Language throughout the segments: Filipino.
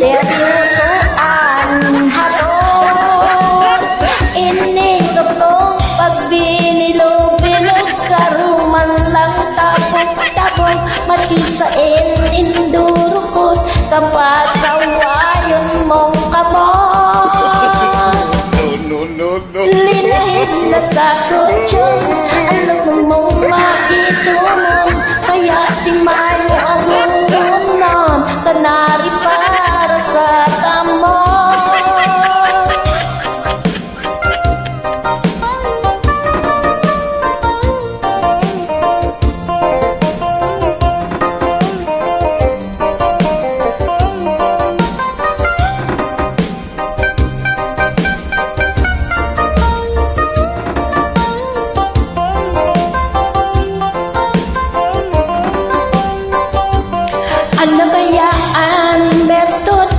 misteryosoan hatod ining lublog pagbinilog-bilog karuman lang tabog-tabog matisain indurukot kapasawayon mong kabog linahid na sa kutsyon alam mong makitunon kaya si Mayo ang unan tanari para sa tamo ano kaya ang bertot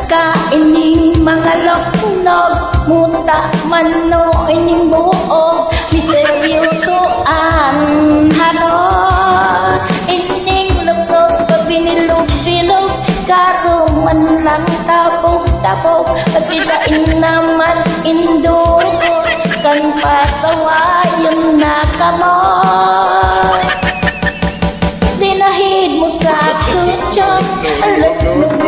kaining mga loknog muta mano ining buog misteryoso ang hanot ining loknog pabinilog-bilog karuman lang tabog-tabog paski sa inaman indukot kan pasawayan na kamot dinahid mo sa kutsyon alam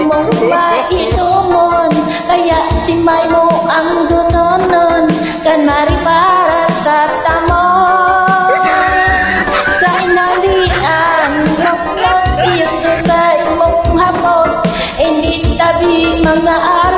mong maitumon kaya si May mo ang dunonon kan mari para sa tamon sa inalian loknog iyo sa imong hapon hindi tabi mga araw